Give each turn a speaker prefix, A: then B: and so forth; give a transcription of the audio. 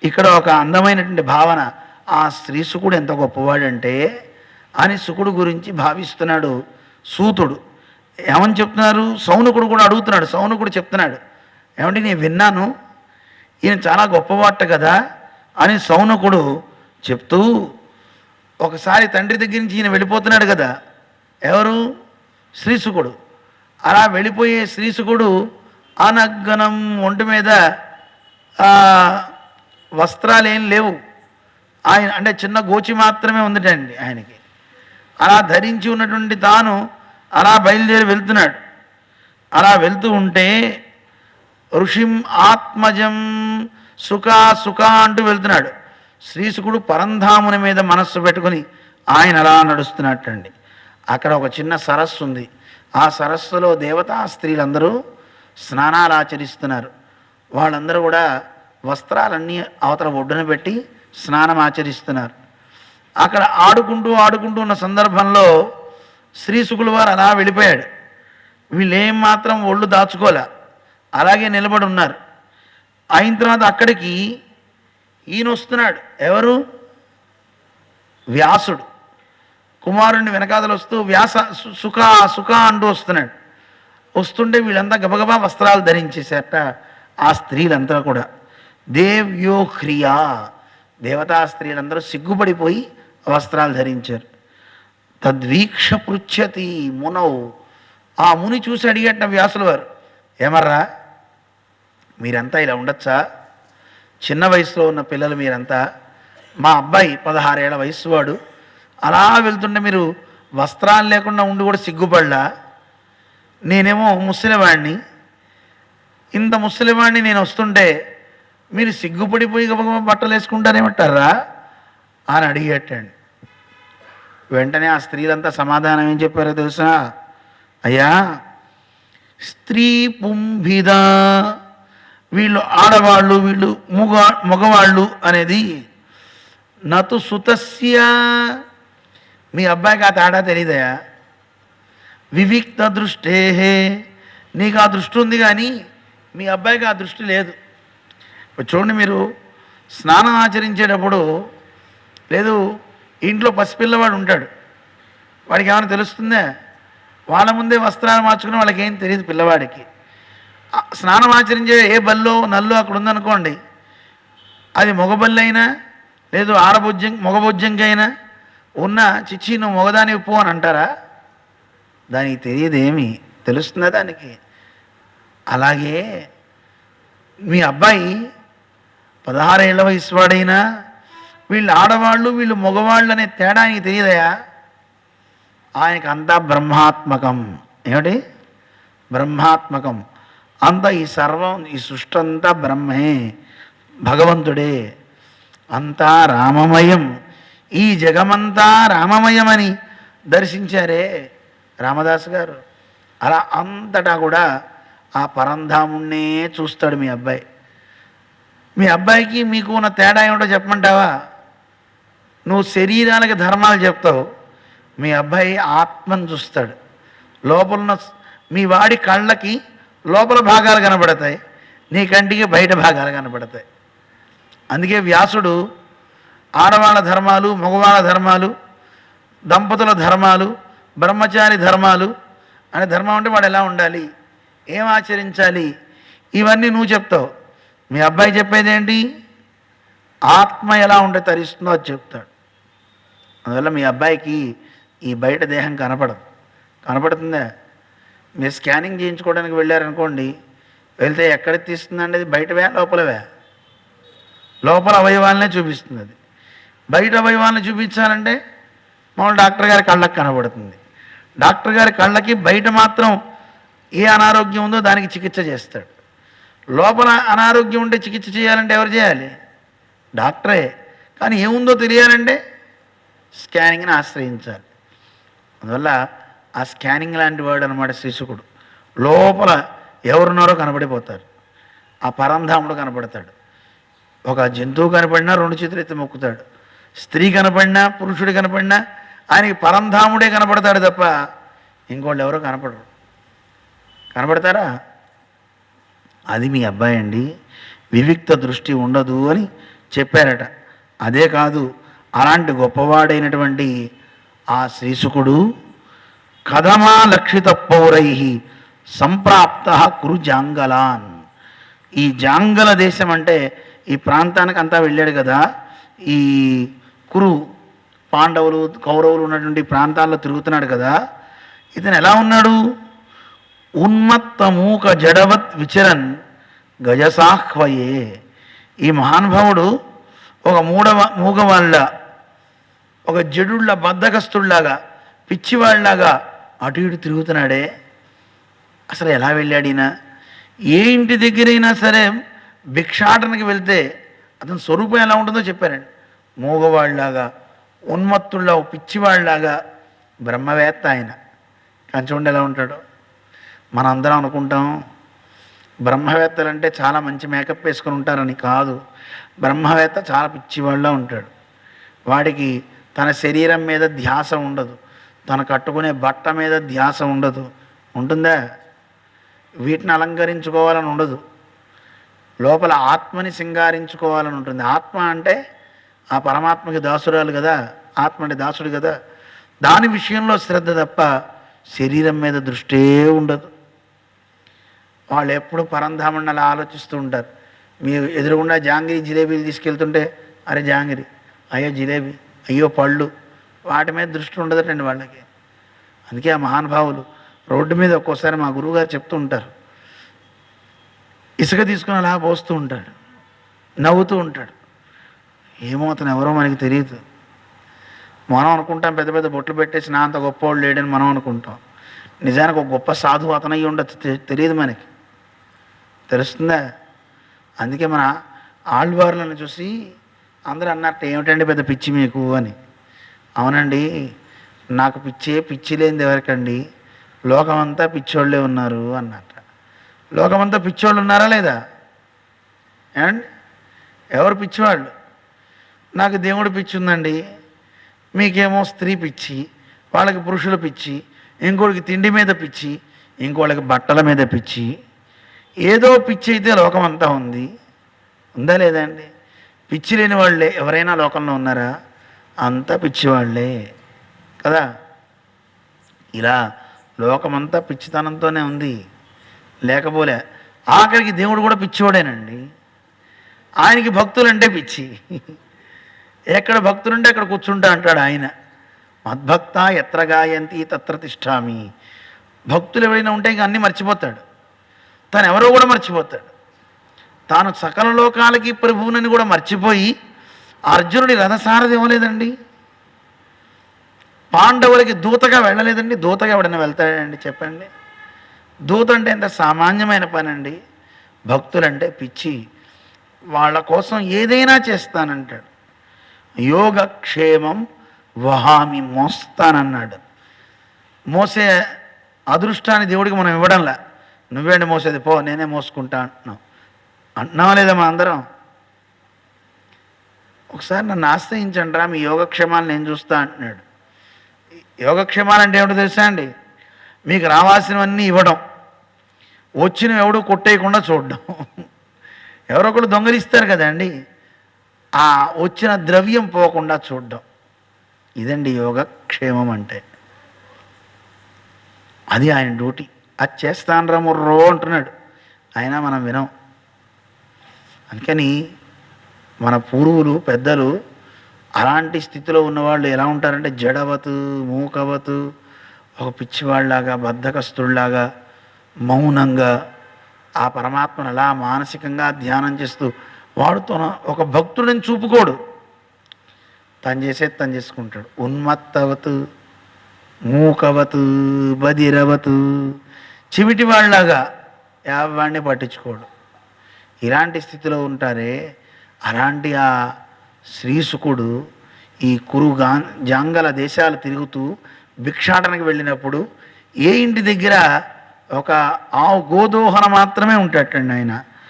A: ఇక్కడ ఒక అందమైనటువంటి భావన, ఆ స్త్రీ సుకుడు ఎంత గొప్పవాడంటే అని సుకుడు గురించి భావిస్తున్నాడు సూతుడు. ఏమని చెప్తున్నారు? సౌనకుడు కూడా అడుగుతున్నాడు. సౌనకుడు చెప్తున్నాడు, ఏమంటే నేను విన్నాను ఈయన చాలా గొప్పవాట కదా అని సౌనకుడు చెప్తూ, ఒకసారి తండ్రి దగ్గర నుంచి ఈయన వెళ్ళిపోతున్నాడు కదా, ఎవరు? శ్రీసుకుడు. అలా వెళ్ళిపోయే శ్రీసుకుడు అనగ్గనం, ఒంటి మీద వస్త్రాలు ఏం లేవు, ఆయన అంటే చిన్న గోచి మాత్రమే ఉందిటండి ఆయనకి. అలా ధరించి ఉన్నటువంటి తాను అలా బయలుదేరి వెళ్తున్నాడు. అలా వెళ్తూ ఉంటే ఋషిం ఆత్మజం సుఖ అంటూ వెళ్తున్నాడు. శ్రీసుకుడు పరంధాముని మీద మనస్సు పెట్టుకుని ఆయన అలా నడుస్తున్నట్టండి. అక్కడ ఒక చిన్న సరస్సు ఉంది. ఆ సరస్సులో దేవతా స్త్రీలందరూ స్నానాలు ఆచరిస్తున్నారు. వాళ్ళందరూ కూడా వస్త్రాలన్నీ అవతల ఒడ్డున పెట్టి స్నానం ఆచరిస్తున్నారు. అక్కడ ఆడుకుంటూ ఉన్న సందర్భంలో శ్రీసుకుల వారు అలా వెళ్ళిపోయాడు. వీళ్ళేం మాత్రం ఒళ్ళు దాచుకోలే, అలాగే నిలబడి ఉన్నారు. అయిన తర్వాత అక్కడికి ఈయన వస్తున్నాడు. ఎవరు? వ్యాసుడు. కుమారుడిని వెనకాదలు వస్తూ సుఖ అంటూ వస్తున్నాడు. వస్తుంటే వీళ్ళంతా గబగబా వస్త్రాలు ధరించేశారట. ఆ స్త్రీలంతా కూడా దేవ్యో హ్రియా, దేవతా స్త్రీలందరూ సిగ్గుపడిపోయి వస్త్రాలు ధరించారు. తద్వీక్ష పృచ్ఛతి మునౌ, ఆ ముని చూసి అడిగట వ్యాసుల వారు, ఏమర్రా మీరంతా ఇలా ఉండొచ్చా? చిన్న వయసులో ఉన్న పిల్లలు మీరంతా, మా అబ్బాయి 16 ఏళ్ల వయసు వాడు, అలా వెళ్తుంటే మీరు వస్త్రాలు లేకుండా ఉండి కూడా సిగ్గుపడలా? నేనేమో ముసలివాడిని, ఇంత ముసలివాడిని నేను వస్తుంటే మీరు సిగ్గుపడిపోయి గబగబా బట్టలు వేసుకుంటారేమంటారా అని అడిగేటండి. వెంటనే ఆ స్త్రీలంతా సమాధానం ఏం చెప్పారో తెలుసా? అయ్యా, స్త్రీ పుంభిద, వీళ్ళు ఆడవాళ్ళు, వీళ్ళు మగవాళ్ళు అనేది నతు సుతస్య, మీ అబ్బాయికి ఆ తేడా తెలియదయా? వివిక్త దృష్టే, నీకు ఆ దృష్టి ఉంది కానీ మీ అబ్బాయికి ఆ దృష్టి లేదు. ఇప్పుడు చూడండి, మీరు స్నానం ఆచరించేటప్పుడు లేదు, ఇంట్లో పసిపిల్లవాడు ఉంటాడు, వాడికి ఏమైనా తెలుస్తుందా? వాళ్ళ ముందే వస్త్రాలు మార్చుకుని వాళ్ళకి ఏం తెలియదు పిల్లవాడికి. స్నానం ఆచరించే ఏ బల్లో నల్లు అక్కడ ఉందనుకోండి, అది మగబల్లైనా లేదు మగబొజ్జంకైనా ఉన్న చిచ్చి నువ్వు మగదాని పో అని అంటారా? దానికి తెలియదేమి, తెలుస్తుందా దానికి? అలాగే మీ అబ్బాయి 16 ఏళ్ల వయసు వాడైనా వీళ్ళు ఆడవాళ్ళు వీళ్ళు మగవాళ్ళు అనే తేడా ఆయనకి తెలియదయా? ఆయనకి అంతా బ్రహ్మాత్మకం. ఏమిటి? బ్రహ్మాత్మకం. అంతా ఈ సర్వం, ఈ సృష్టి అంతా బ్రహ్మే, భగవంతుడే, అంతా రామమయం, ఈ జగమంతా రామమయమని దర్శించారే రామదాసు గారు. అలా అంతటా కూడా ఆ పరంధాముణ్ణే చూస్తాడు మీ అబ్బాయి. మీ అబ్బాయికి మీకు ఉన్న తేడా ఏమిటో చెప్పమంటావా? నువ్వు శరీరానికి ధర్మాలు చెప్తావు, మీ అబ్బాయి ఆత్మను చూస్తాడు. లోపల మీ వాడి కళ్ళకి లోపల భాగాలు కనబడతాయి, నీ కంటికి బయట భాగాలు కనబడతాయి. అందుకే వ్యాసుడు ఆడవాళ్ళ ధర్మాలు, మగవాళ్ళ ధర్మాలు, దంపతుల ధర్మాలు, బ్రహ్మచారి ధర్మాలు అనే ధర్మం అంటే వాడు ఎలా ఉండాలి, ఏం ఆచరించాలి, ఇవన్నీ నువ్వు చెప్తావు. మీ అబ్బాయి చెప్పేది ఏంటి? ఆత్మ ఎలా ఉంటే తరిస్తుందో అది చెప్తాడు. అందువల్ల మీ అబ్బాయికి ఈ బయట దేహం కనపడుతుందా? మీరు స్కానింగ్ చేయించుకోవడానికి వెళ్ళారనుకోండి, వెళ్తే ఎక్కడ తీస్తుందండి? అది బయటవే లోపలవే? లోపల అవయవాలనే చూపిస్తుంది. అది బయట అవయవాలను చూపించాలంటే మామూలు డాక్టర్ గారి కళ్ళకి కనబడుతుంది. డాక్టర్ గారి కళ్ళకి బయట మాత్రం ఏ అనారోగ్యం ఉందో దానికి చికిత్స చేస్తాడు. లోపల అనారోగ్యం ఉంటే చికిత్స చేయాలంటే ఎవరు చేయాలి? డాక్టరే. కానీ ఏముందో తెలియాలంటే స్కానింగ్ని ఆశ్రయించాలి. అందువల్ల ఆ స్కానింగ్ లాంటి వాడు అనమాట శ్రీసుకుడు. లోపల ఎవరున్నారో కనబడిపోతారు. ఆ పరంధాముడు కనపడతాడు. ఒక జంతువు కనపడినా 2 చేతులు ఎత్తి మొక్కుతాడు. స్త్రీ కనపడినా, పురుషుడు కనపడినా ఆయనకి పరంధాముడే కనపడతాడు తప్ప ఇంకోళ్ళు ఎవరో కనపడరు. కనపడతారా? అది మీ అబ్బాయి అండి. వివిక్త దృష్టి ఉండదు అని చెప్పారట. అదే కాదు, అలాంటి గొప్పవాడైనటువంటి ఆ శ్రీశుకుడు కథమా లక్షిత పౌరై సంప్రాప్త కురు జాంగలాన్. ఈ జాంగల దేశం అంటే ఈ ప్రాంతానికి అంతా వెళ్ళాడు కదా. ఈ కురు పాండవులు కౌరవులు ఉన్నటువంటి ప్రాంతాల్లో తిరుగుతున్నాడు కదా. ఇతను ఎలా ఉన్నాడు? ఉన్మత్త మూక జడవత్ విచరన్ గజసాహ్వయే. ఈ మహానుభావుడు ఒక మూగవాళ్ళ, ఒక జడుళ్ళ, బద్ధకస్తుల్లాగా, పిచ్చివాళ్ళలాగా అటు ఇటు తిరుగుతున్నాడే. అసలు ఎలా వెళ్ళాడినా? ఏ ఇంటి దగ్గరైనా సరే భిక్షాటనకి వెళ్తే అతని స్వరూపం ఎలా ఉంటుందో చెప్పారండి. మూగవాళ్ళలాగా, ఉన్మత్తుల్లా, పిచ్చివాళ్ళలాగా, బ్రహ్మవేత్త ఆయన. కంచుండి ఎలా ఉంటాడో మనం అందరం అనుకుంటాం. బ్రహ్మవేత్తలంటే చాలా మంచి మేకప్ వేసుకొని ఉంటారని కాదు. బ్రహ్మవేత్త చాలా పిచ్చివాళ్ళ ఉంటాడు. వాడికి తన శరీరం మీద ధ్యాస ఉండదు, తన కట్టుకునే బట్ట మీద ధ్యాస ఉండదు. ఉంటుందా? వీటిని అలంకరించుకోవాలని ఉండదు. లోపల ఆత్మని సింగారించుకోవాలని ఉంటుంది. ఆత్మ అంటే ఆ పరమాత్మకి దాసురాలు కదా, ఆత్మ అంటే దాసుడు కదా. దాని విషయంలో శ్రద్ధ తప్ప శరీరం మీద దృష్టే ఉండదు. వాళ్ళు ఎప్పుడు పరంధామని అలా ఆలోచిస్తూ ఉంటారు. మీరు ఎదురుగుండా జాంగిరి జిలేబీలు తీసుకెళ్తుంటే అరే జాంగిరి, అయ్యో జిలేబీ, అయ్యో పళ్ళు, వాటి మీద దృష్టి ఉండదటండి వాళ్ళకి. అందుకే ఆ మహానుభావులు రోడ్డు మీద ఒక్కోసారి మా గురువుగారు చెప్తూ ఉంటారు, ఇసుక తీసుకుని అలా పోస్తూ ఉంటాడు, నవ్వుతూ ఉంటాడు. ఏమో అతను ఎవరో మనకి తెలియదు. మనం అనుకుంటాం పెద్ద పెద్ద బొట్లు పెట్టేసి నా అంత గొప్పవాళ్ళు లేడని మనం అనుకుంటాం. నిజానికి ఒక గొప్ప సాధువు అతనయ్యి ఉండొచ్చు, తెలియదు మనకి. తెలుస్తుందా? అందుకే మన ఆళ్వార్లను చూసి అందరూ అన్నట్టు ఏమిటండి పెద్ద పిచ్చి మీకు అని. అవునండి, నాకు పిచ్చి లేనిది ఎవరికండి? లోకమంతా పిచ్చోళ్ళే ఉన్నారు అన్నట్ట. లోకమంతా పిచ్చోళ్ళు ఉన్నారా లేదా? ఏమండి, ఎవరు పిచ్చివాళ్ళు? నాకు దేవుడు పిచ్చి ఉందండి, మీకేమో స్త్రీ పిచ్చి, వాళ్ళకి పురుషుల పిచ్చి, ఇంకోటికి తిండి మీద పిచ్చి, ఇంకోళ్ళకి బట్టల మీద పిచ్చి. ఏదో పిచ్చి అయితే లోకమంతా ఉంది. ఉందా లేదా అండి? పిచ్చి లేని వాళ్ళే ఎవరైనా లోకంలో ఉన్నారా? అంతా పిచ్చివాళ్లే కదా. ఇలా లోకమంతా పిచ్చితనంతోనే ఉంది. లేకపోలే ఆఖరికి దేవుడు కూడా పిచ్చివాడేనండి. ఆయనకి భక్తులంటే పిచ్చి. ఎక్కడ భక్తులుంటే అక్కడ కూర్చుంటా అంటాడు ఆయన. మద్భక్త ఎత్ర గాయంతి తత్ర తిష్టామి. భక్తులు ఎవరైనా ఉంటే ఇంక అన్నీ మర్చిపోతాడు, తను ఎవరో కూడా మర్చిపోతాడు. తాను సకల లోకాలకి ప్రభువునని కూడా మర్చిపోయి అర్జునుడి రథసారథి ఇవ్వలేదండి, పాండవులకి దూతగా వెళ్ళలేదండి. దూతగా ఎవడైనా వెళ్తాడండి చెప్పండి? దూత అంటే ఎంత సామాన్యమైన పని అండి. భక్తులంటే పిచ్చి, వాళ్ళ కోసం ఏదైనా చేస్తానంటాడు. యోగక్షేమం వహామి, మోస్తానన్నాడు. మోసే అదృష్టాన్ని దేవుడికి మనం ఇవ్వడంలా. నువ్వేంటి మోసేది, పో నేనే మోసుకుంటా అంటున్నావా లేదా? మా అందరం ఒకసారి నన్ను ఆశ్రయించండి రా, మీ యోగక్షేమాలు నేను చూస్తా అంటున్నాడు. యోగక్షేమాలు అంటే ఏమిటో తెలుసా అండి? మీకు రావాల్సినవన్నీ ఇవ్వడం, వచ్చినవి ఎవడు కొట్టేయకుండా చూడడం. ఎవరో ఒకరు దొంగలిస్తారు కదండి, ఆ వచ్చిన ద్రవ్యం పోకుండా చూడడం. ఇదండి యోగక్షేమం అంటే. అది ఆయన డ్యూటీ. అది చేస్తాను రా ముర్రో అంటున్నాడు, అయినా మనం వినం. అందుకని మన పూర్వులు పెద్దలు అలాంటి స్థితిలో ఉన్నవాళ్ళు ఎలా ఉంటారంటే జడవతు, మూకవతు, ఒక పిచ్చివాళ్ళలాగా, బద్ధకస్తుల్లాగా, మౌనంగా ఆ పరమాత్మను అలా మానసికంగా ధ్యానం చేస్తూ వాడుతో ఒక భక్తుడిని చూపుకోడు, తను చేసేది తను చేసుకుంటాడు. ఉన్మత్తవతు మూకవతు బదిరవతు, చివిటి వాళ్ళలాగా ఎవరిని పట్టించుకోడు. ఇలాంటి స్థితిలో ఉంటారే, అలాంటి ఆ శ్రీశుకుడు ఈ జాంగల దేశాలు తిరుగుతూ భిక్షాటనకు వెళ్ళినప్పుడు ఏ ఇంటి దగ్గర ఒక ఆవు గోదోహన మాత్రమే ఉంటాటండి ఆయన.